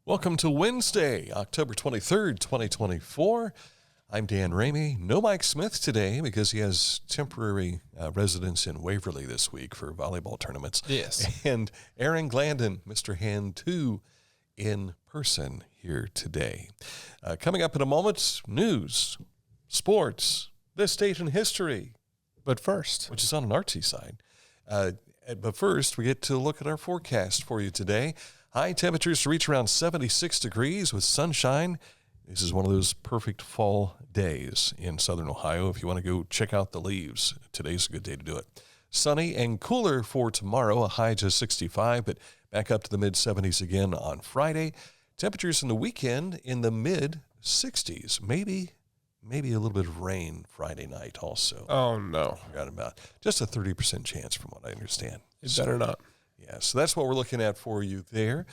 Welcome to Wednesday, October 23rd, 2024. I'm Dan Ramey. No Mike Smith today because he has temporary residence in Waverly this week for volleyball tournaments. Yes. And Aaron Glandon, Mr. Hand 2, in person here today. Coming up in a moment, news, sports, this date in history. But first, which is on an artsy side. But first, we get to look at our forecast for you today. High temperatures to reach around 76 degrees with sunshine. This is one of those perfect fall days in southern Ohio. If you want to go check out the leaves, today's a good day to do it. Sunny and cooler for tomorrow, a high to 65, but back up to the mid-70s again on Friday. Temperatures in the weekend in the mid-60s. Maybe a little bit of rain Friday night also. Oh, no. Forgot about just a 30% chance from what I understand. It better not. Yeah, so that's what we're looking at for you there.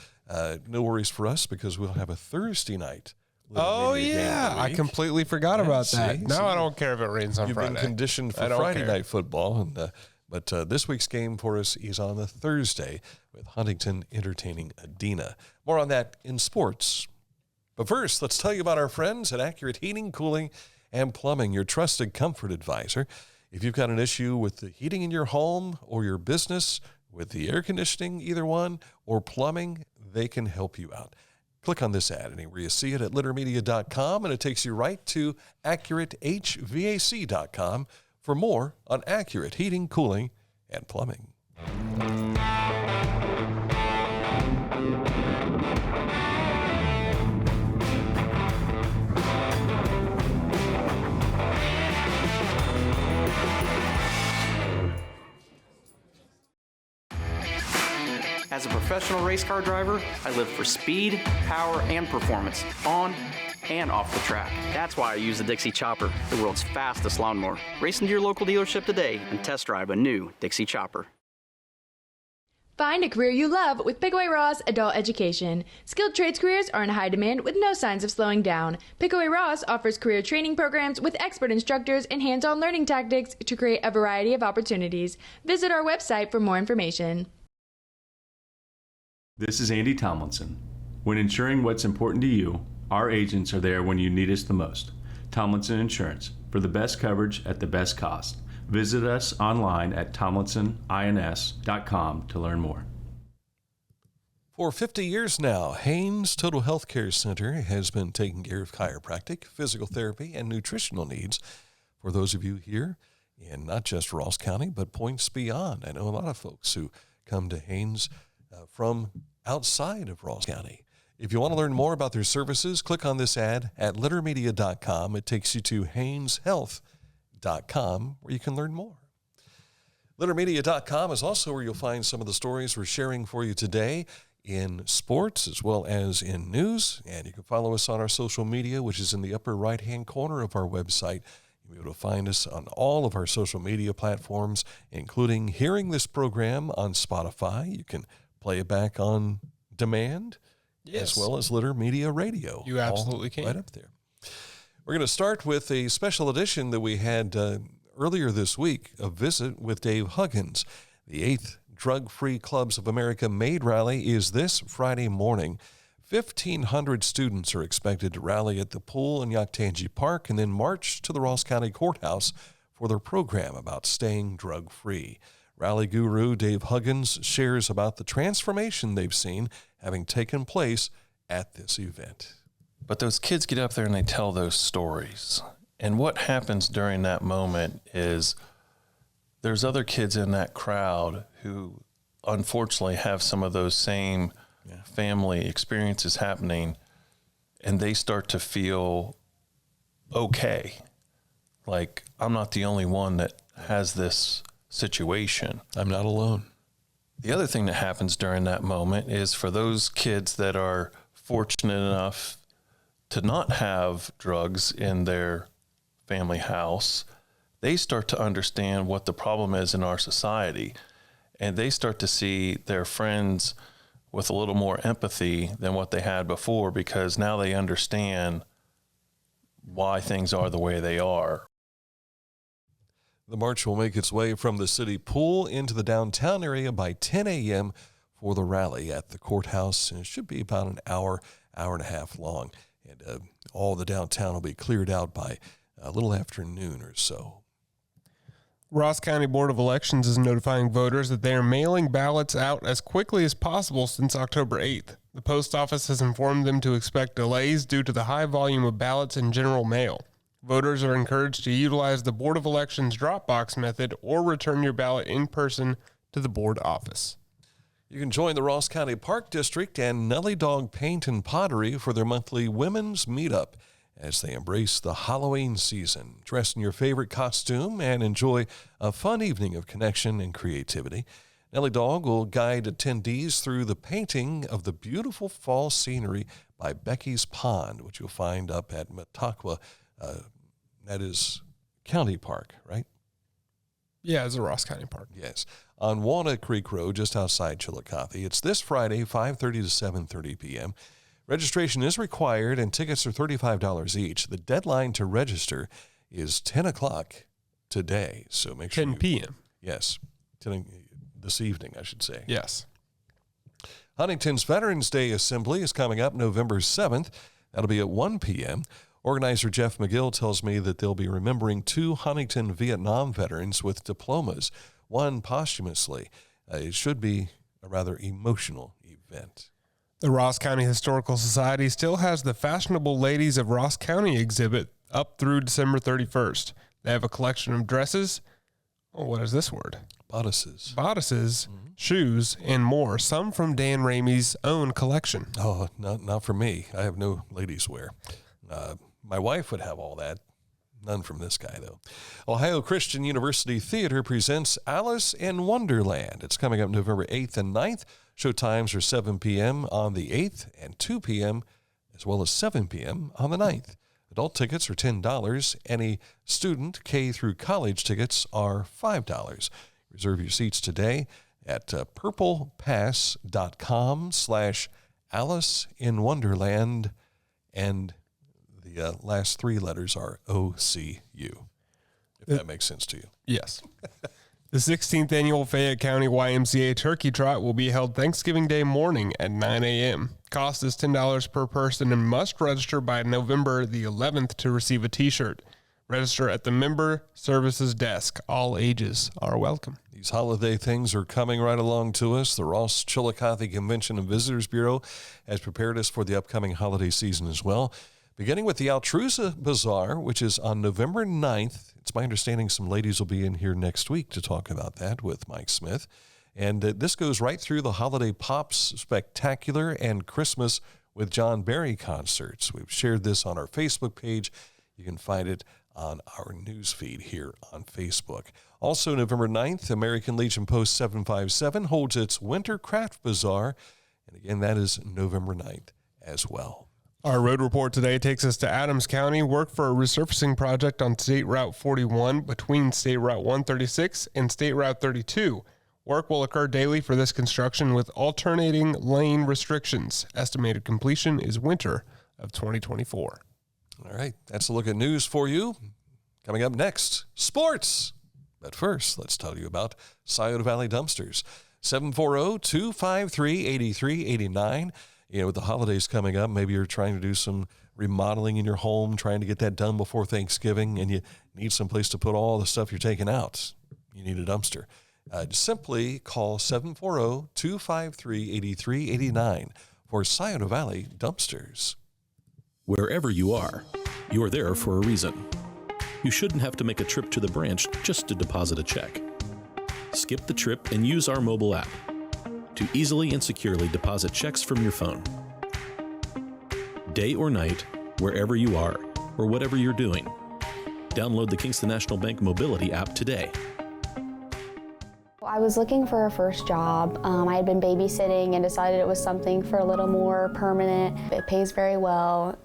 No worries for us because we'll have a Thursday night. Oh, yeah. I completely forgot about that. Now I don't care if it rains on Friday. You've been conditioned for Friday night football. But this week's game for us is on the Thursday with Huntington entertaining Adena. More on that in sports. But first, let's tell you about our friends at Accurate Heating, Cooling, and Plumbing, your trusted comfort advisor. If you've got an issue with the heating in your home or your business, with the air conditioning, either one, or plumbing, they can help you out. Click on this ad anywhere you see it at littermedia.com, and it takes you right to accuratehvac.com for more on Accurate Heating, Cooling, and Plumbing. As a professional race car driver, I live for speed, power, and performance, on and off the track. That's why I use the Dixie Chopper, the world's fastest lawnmower. Race into your local dealership today and test drive a new Dixie Chopper. Find a career you love with Pickaway Ross Adult Education. Skilled trades careers are in high demand with no signs of slowing down. Pickaway Ross offers career training programs with expert instructors and hands-on learning tactics to create a variety of opportunities. Visit our website for more information. This is Andy Tomlinson. When ensuring what's important to you, our agents are there when you need us the most. Tomlinson Insurance, for the best coverage at the best cost. Visit us online at tomlinsonins.com to learn more. For 50 years now, Haynes Total Health Care Center has been taking care of chiropractic, physical therapy, and nutritional needs for those of you here in not just Ross County, but points beyond. I know a lot of folks who come to Haynes from outside of Ross County. If you want to learn more about their services, click on this ad at littermedia.com. It takes you to hayneshealth.com where you can learn more. Littermedia.com is also where you'll find some of the stories we're sharing for you today in sports as well as in news. And you can follow us on our social media, which is in the upper right-hand corner of our website. You'll be able to find us on all of our social media platforms, including hearing this program on Spotify. You can play it back on demand, yes, as well as Litter Media Radio. You absolutely can. Right up there. We're going to start with a special edition that we had earlier this week, a visit with Dave Huggins. The 8th Drug-Free Clubs of America Maid Rally is this Friday morning. 1,500 students are expected to rally at the pool in Yaktangi Park and then march to the Ross County Courthouse for their program about staying drug-free. Rally guru Dave Huggins shares about the transformation they've seen having taken place at this event. But those kids get up there and they tell those stories. And what happens during that moment is there's other kids in that crowd who unfortunately have some of those same family experiences happening, and they start to feel okay. Like, I'm not the only one that has this situation. I'm not alone. The other thing that happens during that moment is for those kids that are fortunate enough to not have drugs in their family house, they start to understand what the problem is in our society, and they start to see their friends with a little more empathy than what they had before, because now they understand why things are the way they are. The march will make its way from the city pool into the downtown area by 10 a.m. for the rally at the courthouse, and it should be about an hour and a half long. And all the downtown will be cleared out by a little after noon or so. Ross County Board of Elections is notifying voters that they are mailing ballots out as quickly as possible since October 8th. The post office has informed them to expect delays due to the high volume of ballots in general mail. Voters are encouraged to utilize the Board of Elections Dropbox method or return your ballot in person to the board office. You can join the Ross County Park District and Nellie Dog Paint and Pottery for their monthly women's meetup as they embrace the Halloween season. Dress in your favorite costume and enjoy a fun evening of connection and creativity. Nellie Dog will guide attendees through the painting of the beautiful fall scenery by Becky's Pond, which you'll find up at Metahqua. That is County Park, right? Yeah, it's a Ross County Park. Yes. On Walnut Creek Road, just outside Chillicothe. It's this Friday, 5:30 to 7:30 p.m. Registration is required, and tickets are $35 each. The deadline to register is 10 o'clock today, so make sure 10 p.m. Yes, this evening, I should say. Yes. Huntington's Veterans Day Assembly is coming up November 7th. That'll be at 1 p.m. Organizer Jeff McGill tells me that they'll be remembering 2 Huntington Vietnam veterans with diplomas, one posthumously. It should be a rather emotional event. The Ross County Historical Society still has the Fashionable Ladies of Ross County exhibit up through December 31st. They have a collection of dresses. Oh, what is this word? Bodices. Shoes, and more, some from Dan Ramey's own collection. Oh, not for me. I have no ladies' wear. My wife would have all that. None from this guy, though. Ohio Christian University Theater presents Alice in Wonderland. It's coming up November 8th and 9th. Show times are 7 p.m. on the 8th and 2 p.m. as well as 7 p.m. on the 9th. Adult tickets are $10. Any student K through college tickets are $5. Reserve your seats today at purplepass.com/Alice in Wonderland, and the last 3 letters are OCU, if that makes sense to you. Yes. The 16th Annual Fayette County YMCA Turkey Trot will be held Thanksgiving Day morning at 9 a.m. Cost is $10 per person and must register by November the 11th to receive a T-shirt. Register at the Member Services Desk. All ages are welcome. These holiday things are coming right along to us. The Ross Chillicothe Convention and Visitors Bureau has prepared us for the upcoming holiday season as well. Beginning with the Altrusa Bazaar, which is on November 9th. It's my understanding some ladies will be in here next week to talk about that with Mike Smith. And this goes right through the Holiday Pops Spectacular and Christmas with John Barry concerts. We've shared this on our Facebook page. You can find it on our news feed here on Facebook. Also, November 9th, American Legion Post 757 holds its Winter Craft Bazaar. And again, that is November 9th as well. Our road report today takes us to Adams County. Work for a resurfacing project on State Route 41 between State Route 136 and State Route 32. Work will occur daily for this construction with alternating lane restrictions. Estimated completion is winter of 2024. All right, that's a look at news for you. Coming up next, sports. But first, let's tell you about Scioto Valley Dumpsters. 740-253-8389. You know, with the holidays coming up, maybe you're trying to do some remodeling in your home, trying to get that done before Thanksgiving, and you need some place to put all the stuff you're taking out. You need a dumpster. Simply call 740-253-8389 for Scioto Valley Dumpsters. Wherever you are, you're there for a reason. You shouldn't have to make a trip to the branch just to deposit a check. Skip the trip and use our mobile app to easily and securely deposit checks from your phone. Day or night, wherever you are, or whatever you're doing, download the Kingston National Bank Mobility app today. I was looking for a first job. I had been babysitting and decided it was something for a little more permanent. It pays very well.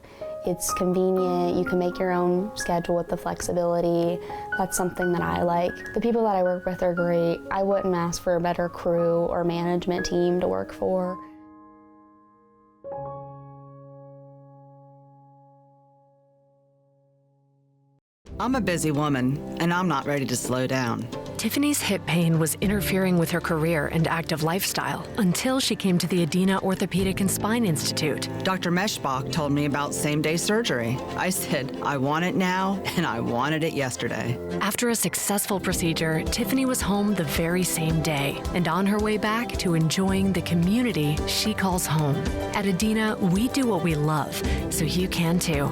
It's convenient. You can make your own schedule with the flexibility. That's something that I like. The people that I work with are great. I wouldn't ask for a better crew or management team to work for. I'm a busy woman, and I'm not ready to slow down. Tiffany's hip pain was interfering with her career and active lifestyle until she came to the Adena Orthopedic and Spine Institute. Dr. Meshbach told me about same-day surgery. I said, I want it now, and I wanted it yesterday. After a successful procedure, Tiffany was home the very same day and on her way back to enjoying the community she calls home. At Adena, we do what we love, so you can too.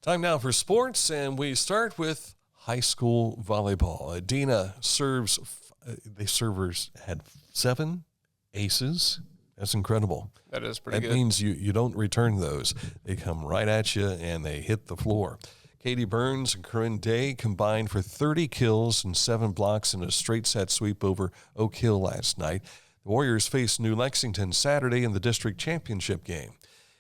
Time now for sports, and we start with high school volleyball. Adena servers had 7 aces. That's incredible. That is pretty good. That means you don't return those. They come right at you, and they hit the floor. Katie Burns and Corinne Day combined for 30 kills and 7 blocks in a straight set sweep over Oak Hill last night. The Warriors face New Lexington Saturday in the district championship game.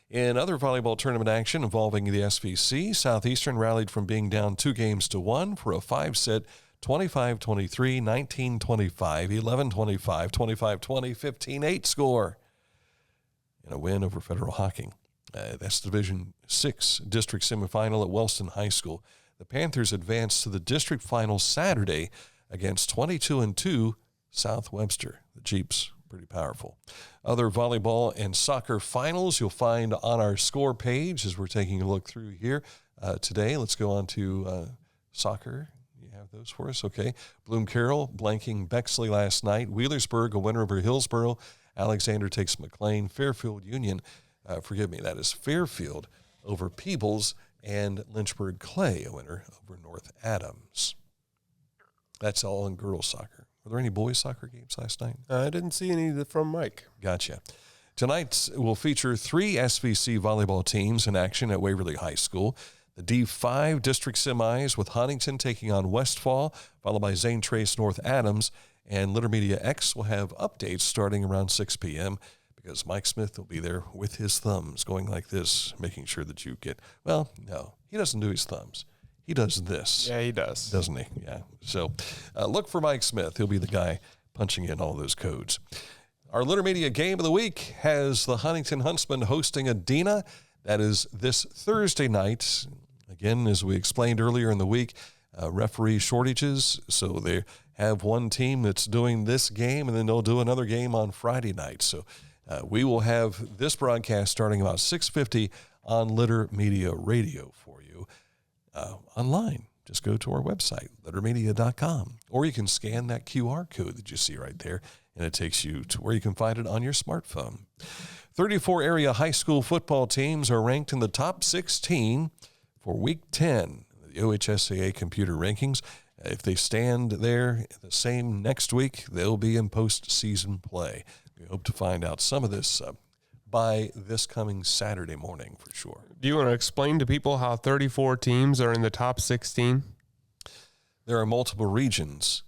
In other volleyball tournament action involving the SVC, Southeastern rallied from being down 2-1 for a 5-set 25-23, 19-25, 11-25, 25-20, 15-8 score in a win over Federal Hocking. That's Division 6 district semifinal at Wellston High School. The Panthers advanced to the district final Saturday against 22-2 South Webster. The Jeeps, pretty powerful. Other volleyball and soccer finals you'll find on our score page as we're taking a look through here today. Let's go on to soccer. You have those for us? Okay. Bloom Carroll blanking Bexley last night. Wheelersburg a winner over Hillsboro. Alexander takes McLean. Fairfield Union, that is Fairfield over Peebles, and Lynchburg Clay a winner over North Adams. That's all in girls soccer. Were there any boys soccer games last night? I didn't see any from Mike. Gotcha. Tonight will feature 3 SVC volleyball teams in action at Waverly High School. The D5 district semis with Huntington taking on Westfall, followed by Zane Trace North Adams, and Litter Media X will have updates starting around 6 p.m. because Mike Smith will be there with his thumbs going like this, making sure that you get, well, no, he doesn't do his thumbs. He does this. Yeah, he does. Doesn't he? Yeah. So look for Mike Smith. He'll be the guy punching in all those codes. Our Litter Media Game of the Week has the Huntington Huntsmen hosting Adena. That is this Thursday night. Again, as we explained earlier in the week, referee shortages. So they have one team that's doing this game, and then they'll do another game on Friday night. So we will have this broadcast starting about 6:50 on Litter Media Radio for you. Online. Just go to our website, littermedia.com, or you can scan that QR code that you see right there, and it takes you to where you can find it on your smartphone. 34 area high school football teams are ranked in the top 16 for Week 10, the OHSAA computer rankings. If they stand there the same next week, they'll be in postseason play. We hope to find out some of this by this coming Saturday morning for sure. Do you want to explain to people how 34 teams are in the top 16? There are multiple regions.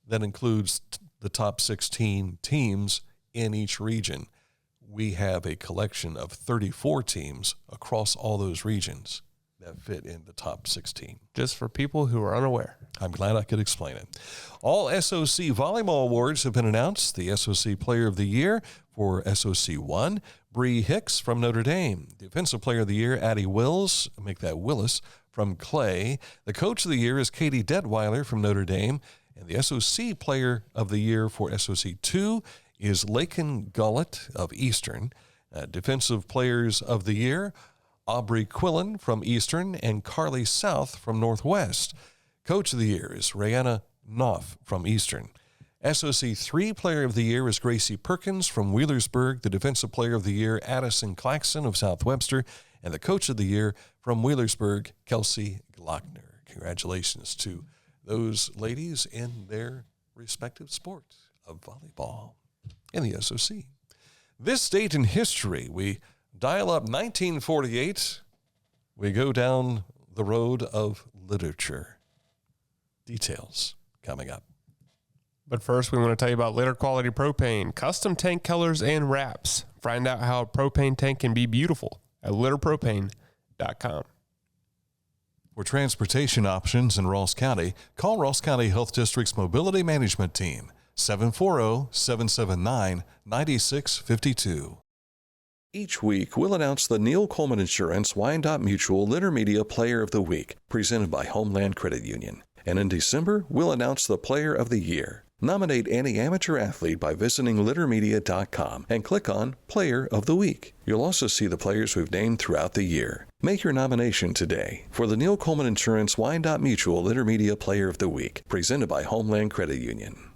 That includes the top 16 teams in each region. We have a collection of 34 teams across all those regions that fit in the top 16. Just for people who are unaware. I'm glad I could explain it. All SOC Volleyball Awards have been announced. The SOC Player of the Year for SOC 1, Bree Hicks from Notre Dame. Defensive Player of the Year, Addie Wills, make that Willis, from Clay. The Coach of the Year is Katie Detweiler from Notre Dame. And the SOC Player of the Year for SOC 2 is Lakin Gullett of Eastern. Defensive Players of the Year, Aubrey Quillen from Eastern and Carly South from Northwest. Coach of the Year is Rayanna Knopf from Eastern. SOC 3 Player of the Year is Gracie Perkins from Wheelersburg. The Defensive Player of the Year, Addison Claxton of South Webster. And the Coach of the Year from Wheelersburg, Kelsey Glockner. Congratulations to those ladies in their respective sport of volleyball in the SOC. This date in history, we dial up 1948. We go down the road of literature. Details coming up. But first, we want to tell you about Litter Quality Propane, custom tank colors and wraps. Find out how a propane tank can be beautiful at litterpropane.com. For transportation options in Ross County, call Ross County Health District's Mobility Management Team, 740-779-9652. Each week, we'll announce the Neil Coleman Insurance Wyandotte Mutual Intermedia Player of the Week, presented by Homeland Credit Union. And in December, we'll announce the Player of the Year. Nominate any amateur athlete by visiting littermedia.com and click on Player of the Week. You'll also see the players we've named throughout the year. Make your nomination today for the Neil Coleman Insurance Wyandotte Mutual Intermedia Player of the Week, presented by Homeland Credit Union.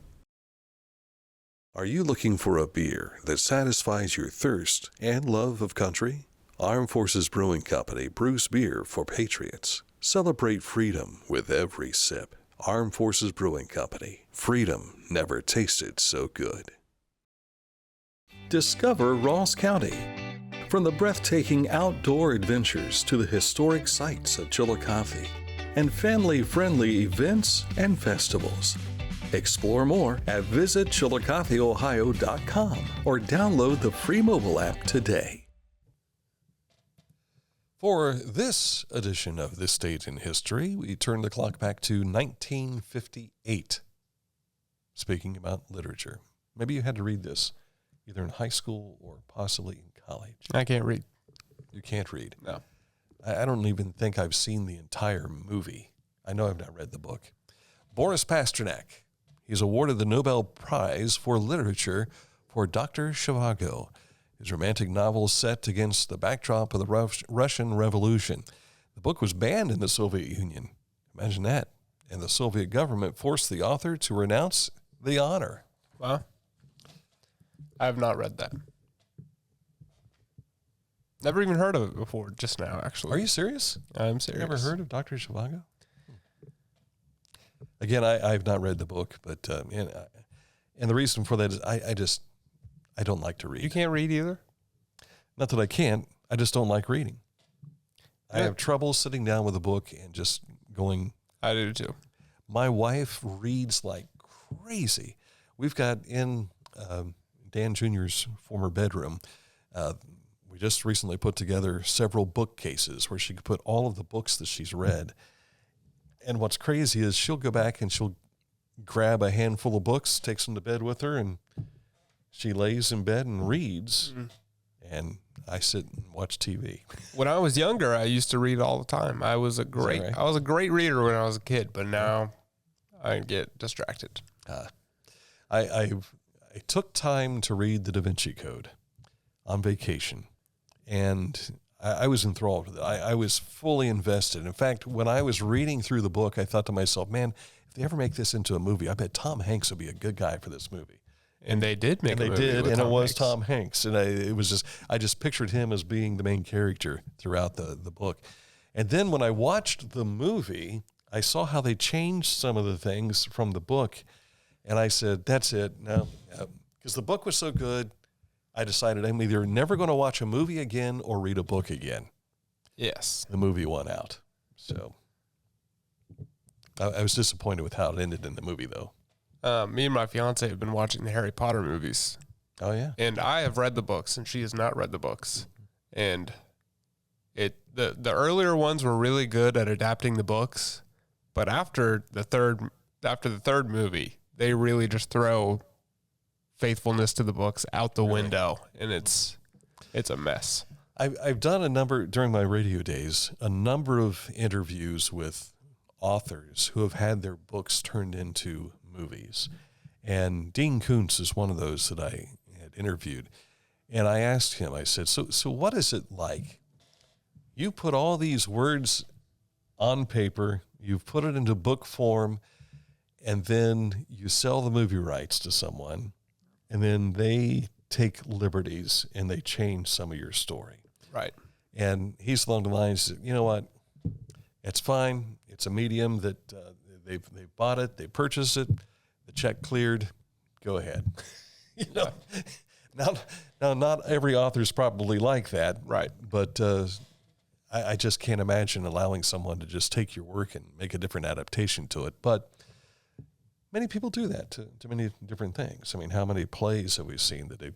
Are you looking for a beer that satisfies your thirst and love of country? Armed Forces Brewing Company brews beer for patriots. Celebrate freedom with every sip. Armed Forces Brewing Company. Freedom never tasted so good. Discover Ross County. From the breathtaking outdoor adventures to the historic sights of Chillicothe and family-friendly events and festivals. Explore more at visitchillicotheohio.com or download the free mobile app today. For this edition of This Date in History, we turn the clock back to 1958. Speaking about literature. Maybe you had to read this either in high school or possibly in college. I can't read. You can't read? No. I don't even think I've seen the entire movie. I know I've not read the book. Boris Pasternak. He's awarded the Nobel Prize for Literature for Dr. Zhivago, his romantic novel set against the backdrop of the Russian Revolution. The book was banned in the Soviet Union. Imagine that. And the Soviet government forced the author to renounce the honor. Wow. I have not read that. Never even heard of it before, just now, actually. Are you serious? I'm serious. Never heard of Dr. Zhivago? Again, I've not read the book, but and the reason for that is I don't like to read. You can't read either? Not that I can't. I just don't like reading. Yeah. I have trouble sitting down with a book and just going. I do too. My wife reads like crazy. We've got in Dan Jr.'s former bedroom, we just recently put together several bookcases where she could put all of the books that she's read. And what's crazy is she'll go back and she'll grab a handful of books, takes them to bed with her, and she lays in bed and reads. Mm-hmm. And I sit and watch TV. When I was younger, I used to read all the time. I was a great reader when I was a kid, but now I get distracted. I took time to read the Da Vinci Code on vacation, and I was enthralled with it. I was fully invested. In fact, when I was reading through the book, I thought to myself, man, if they ever make this into a movie, I bet Tom Hanks would be a good guy for this movie. And they did make a movie. They did, and it was Hanks. Tom Hanks. And I just pictured him as being the main character throughout the book. And then when I watched the movie, I saw how they changed some of the things from the book. And I said, that's it. No, because the book was so good, I decided I'm either never going to watch a movie again or read a book again. Yes. The movie won out. So I was disappointed with how it ended in the movie, though. Me and my fiance have been watching the Harry Potter movies. Oh, yeah. And I have read the books, and she has not read the books. And the earlier ones were really good at adapting the books, but after the third movie, they really just throw faithfulness to the books out the window, and it's a mess. I've done during my radio days, a number of interviews with authors who have had their books turned into movies. And Dean Koontz is one of those that I had interviewed. And I asked him, I said, so what is it like? You put all these words on paper, you've put it into book form, and then you sell the movie rights to someone, and then they take liberties and they change some of your story. Right. And he's along the lines, you know what? It's fine. It's a medium that they've bought it, they purchased it, the check cleared, go ahead. Now, not every author's probably like that, right? But I just can't imagine allowing someone to just take your work and make a different adaptation to it. But many people do that to many different things. I mean, how many plays have we seen that they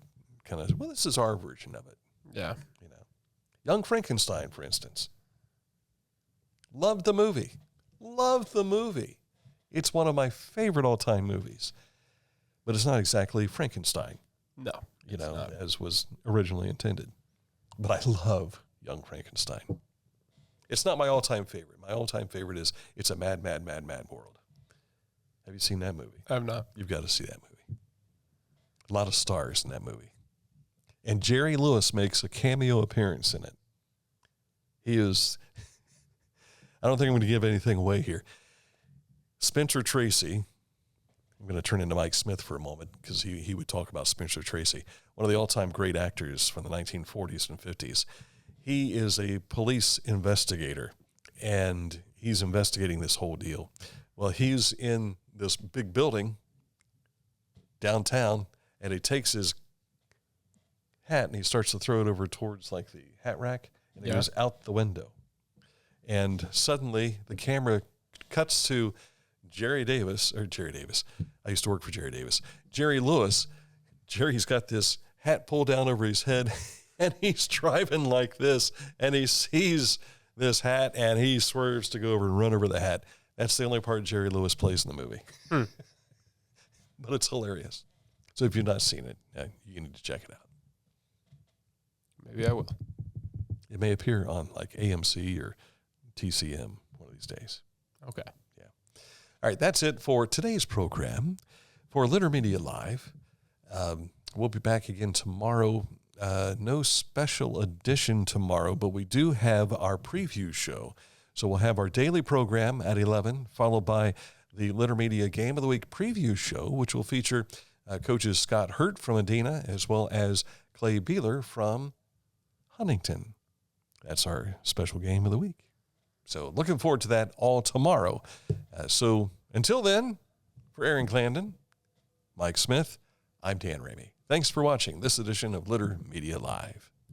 kind of, well, this is our version of it. Yeah. Young Frankenstein, for instance. Loved the movie. It's one of my favorite all-time movies. But it's not exactly Frankenstein. No. As was originally intended. but I love Young Frankenstein. It's not my all-time favorite. My all-time favorite is It's a Mad, Mad, Mad, Mad World. Have you seen that movie? I have not. You've got to see that movie. A lot of stars in that movie. And Jerry Lewis makes a cameo appearance in it. He is, I don't think I'm going to give anything away here. Spencer Tracy, I'm going to turn into Mike Smith for a moment because he would talk about Spencer Tracy, one of the all-time great actors from the 1940s and 50s. He is a police investigator, and he's investigating this whole deal. Well, he's in this big building downtown, and he takes his hat and he starts to throw it over towards like the hat rack, and it goes out the window. And suddenly the camera cuts to Jerry Lewis. I used to work for Jerry Davis. Jerry Lewis. Jerry's got this hat pulled down over his head, and he's driving like this, and he sees this hat, and he swerves to go over and run over the hat. That's the only part Jerry Lewis plays in the movie. But it's hilarious. So if you've not seen it, you need to check it out. Maybe I will. It may appear on like AMC or TCM one of these days. Okay. Yeah. All right, that's it for today's program. For Litter Media Live, we'll be back again tomorrow. No special edition tomorrow, but we do have our preview show. So we'll have our daily program at 11, followed by the Litter Media Game of the Week preview show, which will feature coaches Scott Hurt from Adena as well as Clay Beeler from Huntington. That's our special game of the week. So looking forward to that all tomorrow. So until then, for Aaron Clandon, Mike Smith, I'm Dan Ramey. Thanks for watching this edition of Litter Media Live.